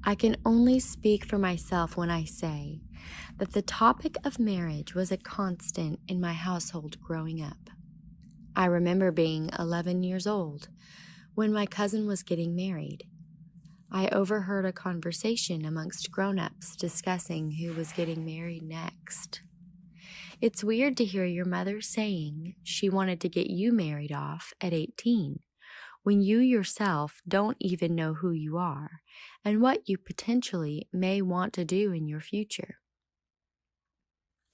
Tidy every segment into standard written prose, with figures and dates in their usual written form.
I can only speak for myself when I say that the topic of marriage was a constant in my household growing up. I remember being 11 years old when my cousin was getting married. I overheard a conversation amongst grown-ups discussing who was getting married next. It's weird to hear your mother saying she wanted to get you married off at 18 when you yourself don't even know who you are and what you potentially may want to do in your future.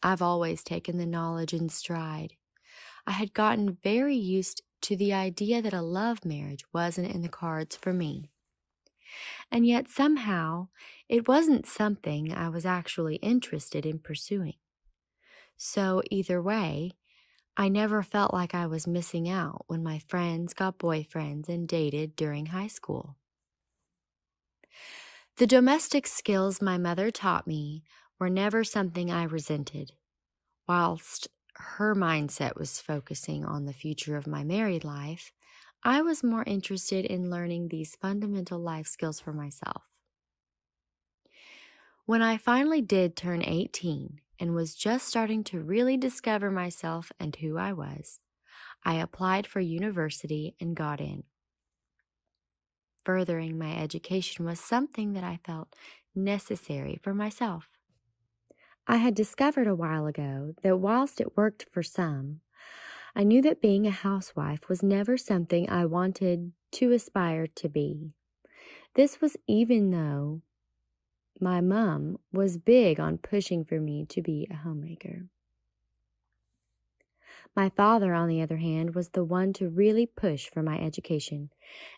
I've always taken the knowledge in stride. I had gotten very used to the idea that a love marriage wasn't in the cards for me. And yet somehow it wasn't something I was actually interested in pursuing. So either way, I never felt like I was missing out when my friends got boyfriends and dated during high school. The domestic skills my mother taught me were never something I resented, whilst her mindset was focusing on the future of my married life. I was more interested in learning these fundamental life skills for myself. When I finally did turn 18 and was just starting to really discover myself and who I was, I applied for university and got in. Furthering my education was something that I felt necessary for myself. I had discovered a while ago that whilst it worked for some, I knew that being a housewife was never something I wanted to aspire to be. This was even though my mom was big on pushing for me to be a homemaker. My father, on the other hand, was the one to really push for my education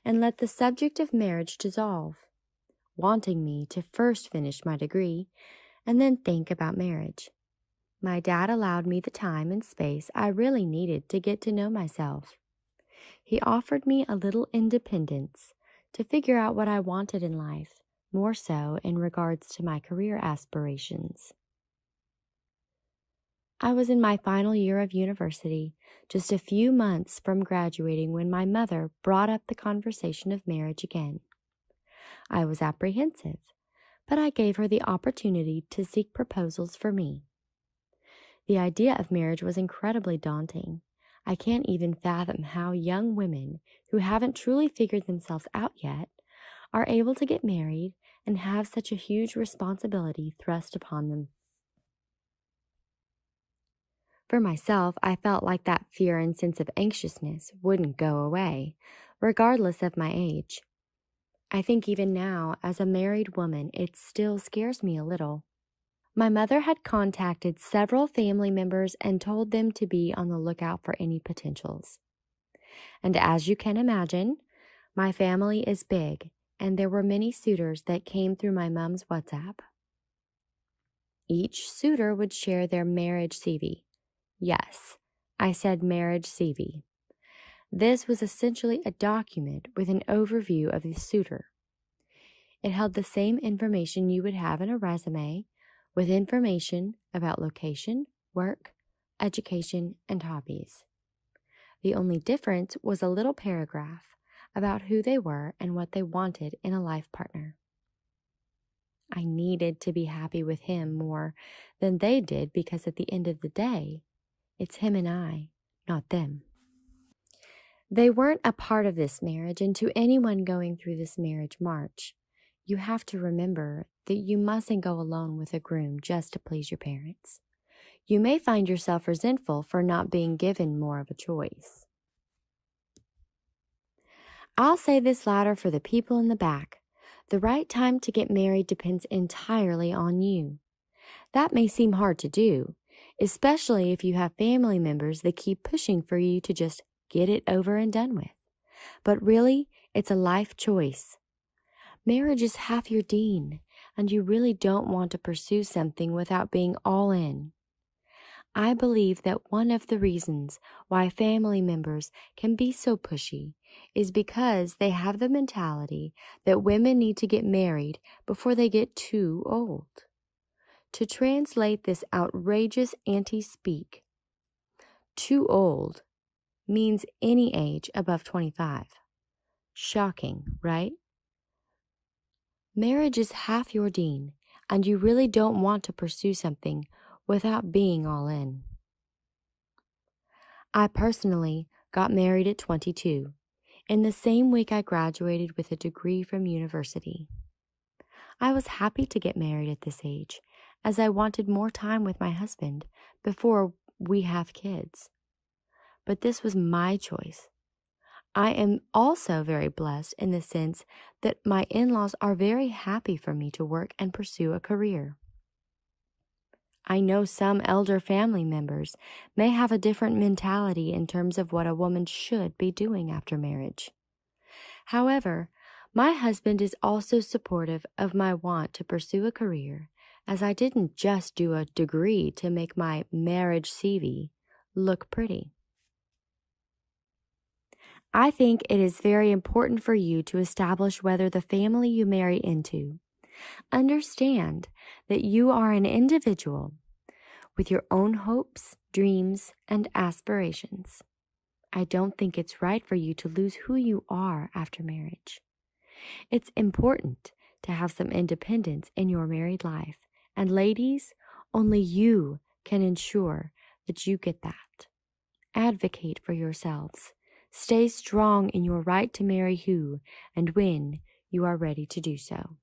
and let the subject of marriage dissolve, wanting me to first finish my degree and then think about marriage. My dad allowed me the time and space I really needed to get to know myself. He offered me a little independence to figure out what I wanted in life, more so in regards to my career aspirations. I was in my final year of university, just a few months from graduating, when my mother brought up the conversation of marriage again. I was apprehensive, but I gave her the opportunity to seek proposals for me. The idea of marriage was incredibly daunting. I can't even fathom how young women who haven't truly figured themselves out yet are able to get married and have such a huge responsibility thrust upon them. For myself, I felt like that fear and sense of anxiousness wouldn't go away, regardless of my age. I think even now, as a married woman, it still scares me a little. My mother had contacted several family members and told them to be on the lookout for any potentials. And as you can imagine, my family is big, and there were many suitors that came through my mom's WhatsApp. Each suitor would share their marriage CV. Yes, I said marriage CV. This was essentially a document with an overview of the suitor. It held the same information you would have in a resume, with information about location, work, education, and hobbies. The only difference was a little paragraph about who they were and what they wanted in a life partner. I needed to be happy with him more than they did, because at the end of the day, it's him and I, not them. They weren't a part of this marriage, and to anyone going through this marriage march, you have to remember that you mustn't go alone with a groom just to please your parents. You may find yourself resentful for not being given more of a choice. I'll say this louder for the people in the back. The right time to get married depends entirely on you. That may seem hard to do, especially if you have family members that keep pushing for you to just get it over and done with. But really, it's a life choice. Marriage is half your deen, and you really don't want to pursue something without being all in. I believe that one of the reasons why family members can be so pushy is because they have the mentality that women need to get married before they get too old. To translate this outrageous anti-speak, too old means any age above 25. Shocking, right? Marriage is half your deen, and you really don't want to pursue something without being all in. I personally got married at 22, in the same week I graduated with a degree from university. I was happy to get married at this age, as I wanted more time with my husband before we have kids. But this was my choice. I am also very blessed in the sense that my in-laws are very happy for me to work and pursue a career. I know some elder family members may have a different mentality in terms of what a woman should be doing after marriage. However, my husband is also supportive of my want to pursue a career, as I didn't just do a degree to make my marriage CV look pretty. I think it is very important for you to establish whether the family you marry into understand that you are an individual with your own hopes, dreams, and aspirations. I don't think it's right for you to lose who you are after marriage. It's important to have some independence in your married life, and ladies, only you can ensure that you get that. Advocate for yourselves. Stay strong in your right to marry who and when you are ready to do so.